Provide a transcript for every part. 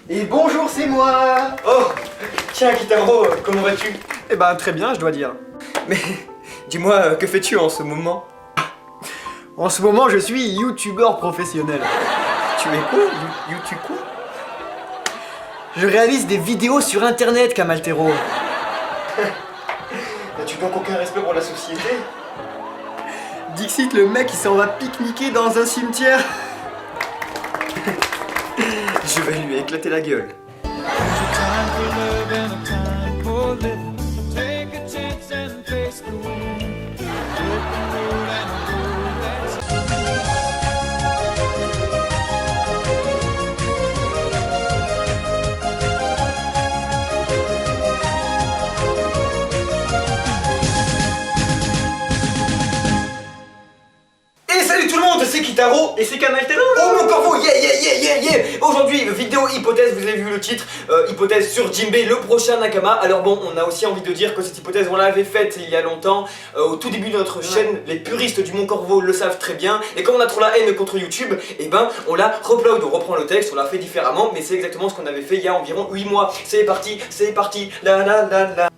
Et bonjour, c'est moi. Oh, tiens Kitaro, comment vas-tu? Eh ben très bien, je dois dire. Mais dis-moi, que fais-tu en ce moment? En ce moment, je suis youtubeur professionnel. Tu es quoi? YouTube quoi? Je réalise des vidéos sur internet, Kamaltero. N'as-tu donc aucun respect pour la société? Dixit, le mec, il s'en va pique-niquer dans un cimetière. Je vais lui éclater la gueule. Salut tout le monde, c'est Kitaro Et c'est Kamaltero. Oh mon corbeau, yeah. Aujourd'hui, vidéo hypothèse, vous avez vu le titre, hypothèse sur Jinbei, le prochain Nakama. Alors bon, on a aussi envie de dire que cette hypothèse, on l'avait faite il y a longtemps, au tout début de notre chaîne. Les puristes du Mont Corbeau le savent très bien. Et comme on a trop la haine contre YouTube, et ben on la reupload, on reprend le texte, on l'a fait différemment. Mais c'est exactement ce qu'on avait fait il y a environ 8 mois. C'est parti, la.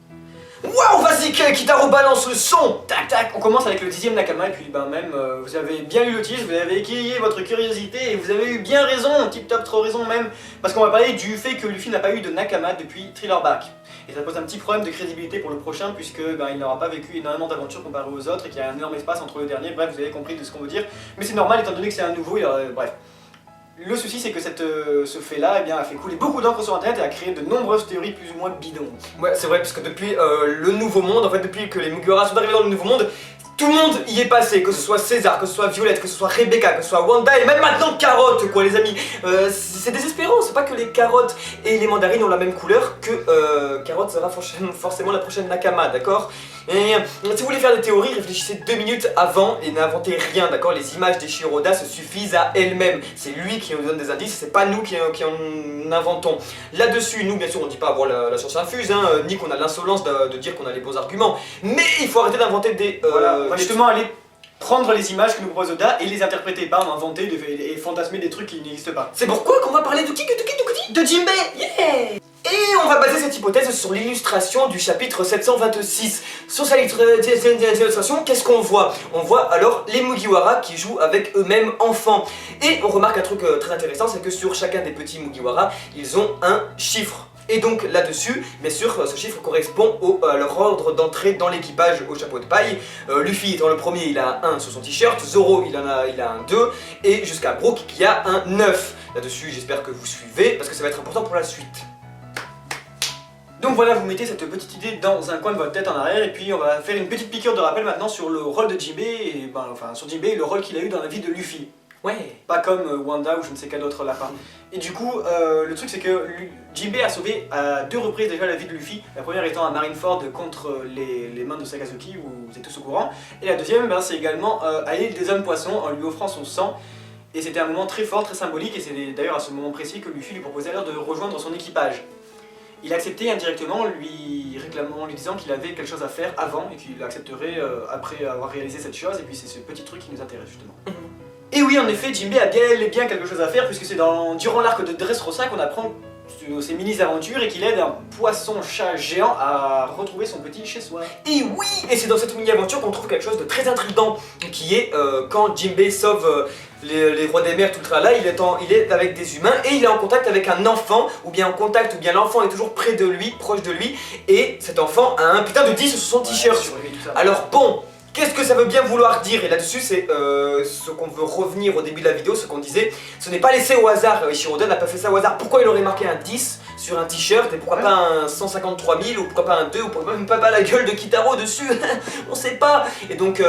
Waouh, vas-y Kitaro, balance le son. Tac tac. On commence avec le 10e Nakama et puis ben même vous avez bien lu le titre, vous avez équillé votre curiosité et vous avez eu bien raison, tip top trop raison même, parce qu'on va parler du fait que Luffy n'a pas eu de Nakama depuis Thriller Bark. Et ça pose un petit problème de crédibilité pour le prochain puisque ben, il n'aura pas vécu énormément d'aventures comparé aux autres et qu'il y a un énorme espace entre le dernier. Bref, vous avez compris de ce qu'on veut dire, mais c'est normal étant donné que c'est un nouveau, bref. Le souci c'est que ce fait là a fait couler beaucoup d'encre sur internet et a créé de nombreuses théories plus ou moins bidons. Ouais, c'est vrai, parce que depuis le Nouveau Monde, en fait depuis que les Mugiwara sont arrivés dans le Nouveau Monde, tout le monde y est passé, que ce soit César, que ce soit Violette, que ce soit Rebecca, que ce soit Wanda et même maintenant Carotte quoi les amis. C'est désespérant, c'est pas que les carottes et les mandarines ont la même couleur que Carotte sera forcément la prochaine Nakama, d'accord? Et si vous voulez faire des théories, réfléchissez 2 minutes avant et n'inventez rien, d'accord? Les images des Shiroda se suffisent à elles-mêmes. C'est lui qui nous donne des indices, c'est pas nous qui en inventons. Là-dessus, nous bien sûr on dit pas avoir la science infuse, hein, ni qu'on a l'insolence de dire qu'on a les bons arguments. Mais il faut arrêter d'inventer des... On va justement aller prendre les images que nous propose Oda et les interpréter, pas inventer et fantasmer des trucs qui n'existent pas. C'est pourquoi qu'on va parler de qui? De Jinbei. Yeah. Et on va baser cette hypothèse sur l'illustration du chapitre 726. Sur cette illustration, qu'est-ce qu'on voit? On voit alors les Mugiwara qui jouent avec eux-mêmes enfants. Et on remarque un truc très intéressant, c'est que sur chacun des petits Mugiwara, ils ont un chiffre. Et donc là-dessus, bien sûr, ce chiffre correspond à leur ordre d'entrée dans l'équipage au chapeau de paille. Luffy étant le premier, il a un 1 sur son t-shirt, Zoro il a un 2, et jusqu'à Brook qui a un 9. Là-dessus, j'espère que vous suivez, parce que ça va être important pour la suite. Donc voilà, vous mettez cette petite idée dans un coin de votre tête en arrière et puis on va faire une petite piqûre de rappel maintenant sur le rôle de Jinbei, et sur Jinbei et le rôle qu'il a eu dans la vie de Luffy. Ouais. Pas comme Wanda ou je ne sais quel autre lapin. Et du coup, le truc c'est que Jinbei a sauvé à 2 reprises déjà la vie de Luffy. La première étant à Marineford contre les mains de Sakazuki, où vous êtes tous au courant. Et la deuxième, c'est également à l'île des hommes poissons en lui offrant son sang. Et c'était un moment très fort, très symbolique, et c'est d'ailleurs à ce moment précis que Luffy lui proposait alors de rejoindre son équipage. Il a accepté indirectement, lui disant qu'il avait quelque chose à faire avant et qu'il accepterait après avoir réalisé cette chose, et puis c'est ce petit truc qui nous intéresse justement. Et oui, en effet, Jinbei a bien quelque chose à faire, puisque c'est durant l'arc de Dressrosa qu'on apprend ses mini-aventures et qu'il aide un poisson-chat géant à retrouver son petit chez-soi. Et oui, et c'est dans cette mini-aventure qu'on trouve quelque chose de très intriguant, qui est quand Jinbei sauve les rois des mers, tout le tralala, il est avec des humains et il est en contact avec un enfant, ou bien l'enfant est toujours près de lui, proche de lui, et cet enfant a un putain de 10 sur son t-shirt. Alors bon, qu'est-ce que ça veut bien vouloir dire? Et là-dessus, c'est ce qu'on veut revenir au début de la vidéo, ce qu'on disait, ce n'est pas laissé au hasard. Shiroda n'a pas fait ça au hasard. Pourquoi il aurait marqué un 10 sur un t-shirt et pourquoi pas un 153 000 ou pourquoi pas un 2 ou pourquoi même pas la gueule de Kitaro dessus? On sait pas. Et donc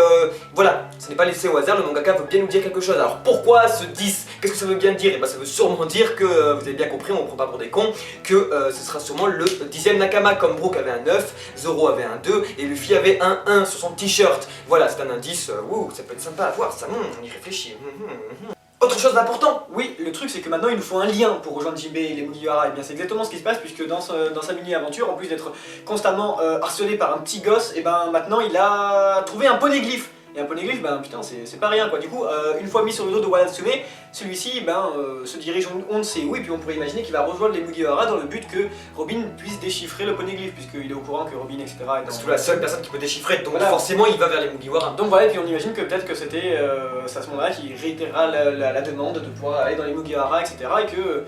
voilà, ce n'est pas laissé au hasard, le mangaka veut bien nous dire quelque chose. Alors pourquoi ce 10? Qu'est-ce que ça veut bien dire? Et bah ça veut sûrement dire que, vous avez bien compris, on ne prend pas pour des cons, que ce sera sûrement le 10e Nakama, comme Brook avait un 9, Zoro avait un 2 et Luffy avait un 1 sur son t-shirt. Voilà, c'est un indice, ça peut être sympa à voir, ça, on y réfléchit. Autre chose d'important. Oui, le truc c'est que maintenant il nous faut un lien pour rejoindre Jinbei et les Mugiwara, et bien c'est exactement ce qui se passe puisque dans sa mini-aventure, en plus d'être constamment harcelé par un petit gosse, et ben maintenant il a trouvé un poneglyphe. et un poneglyph, ben putain, c'est pas rien quoi. Du coup, une fois mis sur le dos de Wanatsume, celui-ci se dirige on ne sait où, et puis on pourrait imaginer qu'il va rejoindre les Mugiwara dans le but que Robin puisse déchiffrer le poneglyph, puisqu'il est au courant que Robin, etc. est dans... C'est la seule personne qui peut déchiffrer, donc Voilà. forcément il va vers les Mugiwara. Donc voilà, et puis on imagine que peut-être que c'était c'est à ce moment-là qu'il réitérera la demande de pouvoir aller dans les Mugiwara, etc. Et que...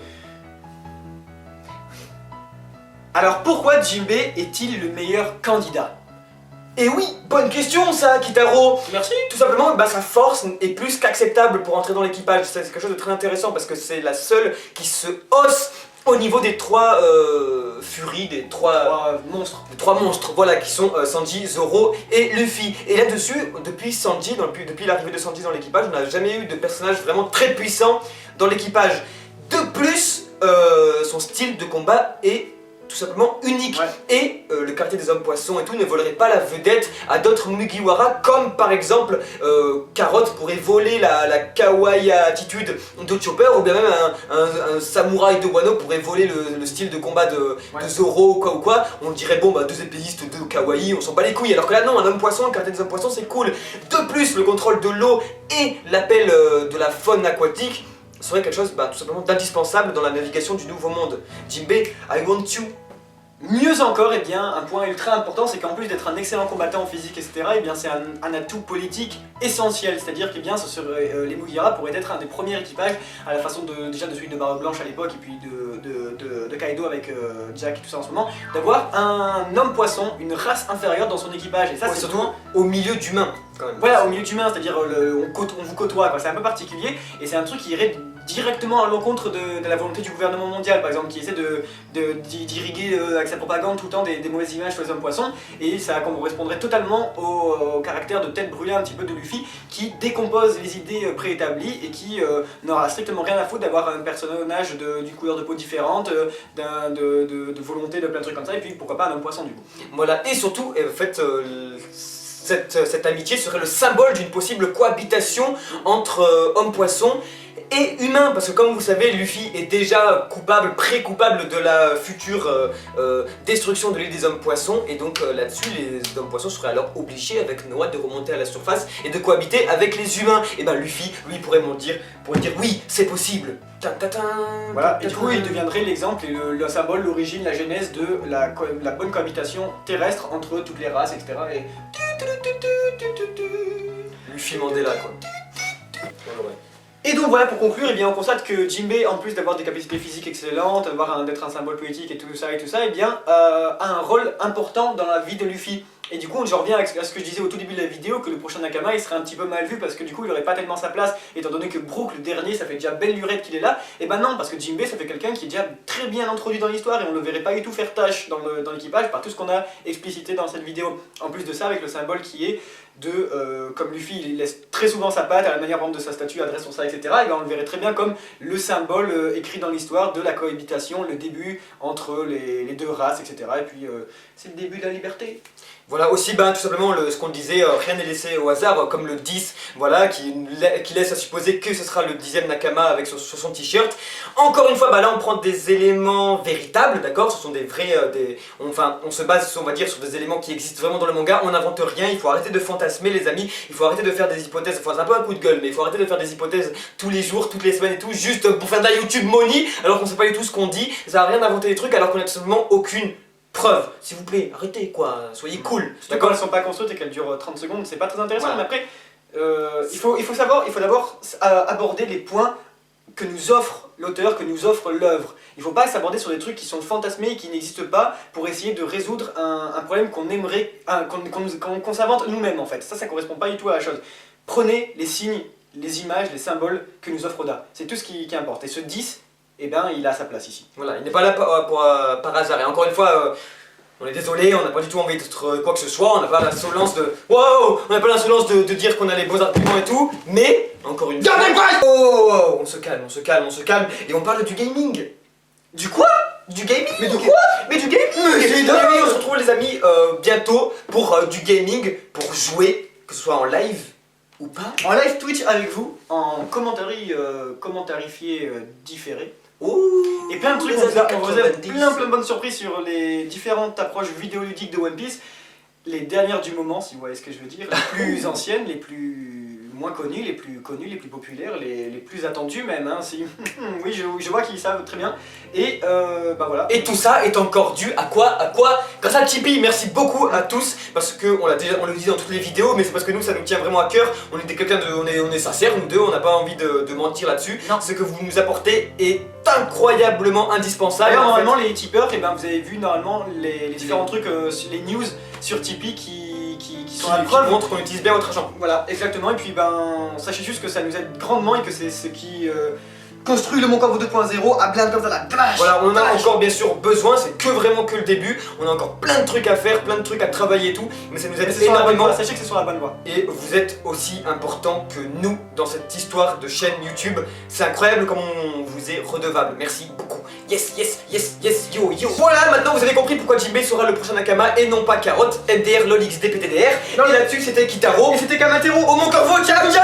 Alors pourquoi Jinbe est-il le meilleur candidat? Et oui, bonne question ça, Kitaro. Merci. Tout simplement, sa force est plus qu'acceptable pour entrer dans l'équipage. C'est quelque chose de très intéressant parce que c'est la seule qui se hausse au niveau des trois furies, des trois Monstres. les trois monstres, voilà, qui sont Sanji, Zoro et Luffy. Et là-dessus, depuis l'arrivée de Sanji dans l'équipage, on n'a jamais eu de personnage vraiment très puissant dans l'équipage. De plus, son style de combat est tout simplement unique. Ouais. Et le quartier des hommes poissons et tout ne volerait pas la vedette à d'autres Mugiwara, comme par exemple Carrot pourrait voler la kawaii attitude de Chopper, ou bien même un samouraï de Wano pourrait voler le style de combat de Zoro ou quoi. On dirait bon deux épéistes, deux kawaii, on s'en bat les couilles. Alors que là non, un homme poisson, un quartier des hommes poissons c'est cool. De plus, le contrôle de l'eau et l'appel de la faune aquatique serait quelque chose tout simplement d'indispensable dans la navigation du nouveau monde. Jinbe, I want you. Mieux encore, eh bien, un point ultra important, c'est qu'en plus d'être un excellent combattant en physique, etc., eh bien, c'est un atout politique essentiel. C'est-à-dire que les Mugiwara pourraient être un des premiers équipages, à la façon déjà de celui de Barbe Blanche à l'époque, et puis de Kaido avec Jack et tout ça en ce moment, d'avoir un homme poisson, une race inférieure dans son équipage. Et ça, c'est surtout au milieu d'humains, quand même. Voilà, au milieu d'humains, c'est-à-dire on vous côtoie, c'est un peu particulier, et c'est un truc qui irait directement à l'encontre de la volonté du gouvernement mondial, par exemple, qui essaie d'irriguer avec sa propagande tout le temps des mauvaises images sur les hommes poissons, et ça correspondrait totalement au caractère de tête brûlée un petit peu de Luffy, qui décompose les idées préétablies et qui n'aura strictement rien à foutre d'avoir un personnage d'une couleur de peau différente, de volonté de plein de trucs comme ça, et puis pourquoi pas un homme poisson du coup. Voilà, et surtout, en fait, cette amitié serait le symbole d'une possible cohabitation entre hommes-poissons et humains, parce que comme vous savez, Luffy est déjà pré-coupable de la future destruction de l'île des hommes poissons, et donc là-dessus les hommes poissons seraient alors obligés avec Noah de remonter à la surface et de cohabiter avec les humains. Et Luffy, lui, pourrait dire oui, c'est possible. Voilà, et du coup il deviendrait l'exemple et le symbole, l'origine, la genèse de la bonne cohabitation terrestre entre toutes les races, etc. Luffy Mandela quoi. Et donc voilà, pour conclure, eh bien, on constate que Jinbe, en plus d'avoir des capacités physiques excellentes, d'être un symbole politique et tout ça, eh bien, a un rôle important dans la vie de Luffy. Et du coup, je reviens à ce que je disais au tout début de la vidéo, que le prochain Nakama, il serait un petit peu mal vu, parce que du coup, il aurait pas tellement sa place, étant donné que Brook, le dernier, ça fait déjà belle lurette qu'il est là. Et ben non, parce que Jinbe, ça fait quelqu'un qui est déjà très bien introduit dans l'histoire, et on le verrait pas du tout faire tâche dans l'équipage, par tout ce qu'on a explicité dans cette vidéo. En plus de ça, avec le symbole qui est comme Luffy, il laisse très souvent sa patte à la manière de sa statue, adresse son ça, etc. Et ben on le verrait très bien comme le symbole écrit dans l'histoire de la cohabitation, le début entre les deux races, etc. Et puis c'est le début de la liberté. Voilà aussi tout simplement ce qu'on disait, rien n'est laissé au hasard, comme le 10, voilà, qui laisse à supposer que ce sera le 10e Nakama avec sur son t-shirt. Encore une fois, là on prend des éléments véritables, d'accord, ce sont des vrais, on se base, on va dire, sur des éléments qui existent vraiment dans le manga, on n'invente rien, il faut arrêter de fantasmer les amis, il faut arrêter de faire des hypothèses, c'est un peu un coup de gueule, mais il faut arrêter de faire des hypothèses tous les jours, toutes les semaines et tout, juste pour faire de la YouTube money, alors qu'on sait pas du tout ce qu'on dit, ça sert à rien d'inventer des trucs alors qu'on n'a absolument aucune preuve. S'il vous plaît, arrêtez quoi, soyez cool. D'accord, quand elles sont pas construites et qu'elles durent 30 secondes, c'est pas très intéressant, voilà. Mais après, il faut d'abord aborder les points que nous offre l'auteur, que nous offre l'œuvre. Il faut pas s'aborder sur des trucs qui sont fantasmés et qui n'existent pas pour essayer de résoudre un problème qu'on aimerait, qu'on s'invente nous-mêmes en fait. Ça correspond pas du tout à la chose. Prenez les signes, les images, les symboles que nous offre Oda. C'est tout ce qui importe. Et ce 10, eh ben, il a sa place ici. Voilà, il n'est pas là par hasard. Et encore une fois, on est désolé, on n'a pas du tout envie d'être quoi que ce soit, on n'a pas l'insolence de... Wow, on n'a pas l'insolence de dire qu'on a les beaux arguments et tout, mais, encore une fois... Oh, on se calme, et on parle du gaming. Du quoi? Du gaming? Mais de quoi? Mais du gaming! On se retrouve les amis bientôt pour du gaming, pour jouer, que ce soit en live ou pas. En live Twitch avec vous, en commentarifié différé. Ouh, et plein de trucs, les on vous a années plein de bonnes surprises sur les différentes approches vidéoludiques de One Piece. les dernières du moment, si vous voyez ce que je veux dire, les plus anciennes, les plus moins connues, les plus populaires, les plus attendues même, hein, oui je vois qu'ils savent très bien, et bah voilà. Et tout ça est encore dû à quoi? Grâce à Tipeee. Merci beaucoup à tous, parce que on le dit dans toutes les vidéos, mais c'est parce que nous ça nous tient vraiment à cœur, on est sincères, nous deux, on n'a pas envie de mentir là-dessus. Ce que vous nous apportez est incroyablement indispensable. D'ailleurs, normalement les tipeurs, et ben, vous avez vu normalement les différents trucs, les news sur Tipeee qui sont la preuve. Qui montrent qu'on utilise bien votre argent. Voilà, exactement, et puis ben, sachez juste que ça nous aide grandement et que c'est ce qui construit le Mon Corvo 2.0 à plein comme ça la vache. Voilà, on en a encore bien sûr besoin, c'est vraiment que le début, on a encore plein de trucs à faire, plein de trucs à travailler et tout, mais ça nous aide énormément. Sachez que c'est sur la bonne voie. Et vous êtes aussi important que nous dans cette histoire de chaîne YouTube. C'est incroyable comme on vous est redevable. Merci beaucoup. Yes, yes, yes, yes, yo, yo. Voilà, maintenant vous avez compris pourquoi Jinbei sera le prochain Nakama et non pas Carotte, MDR, LOL, XD, PTDR. Et là-dessus c'était Kitaro. Et c'était Kamatero. Au Mon Corvo, ciao, ciao.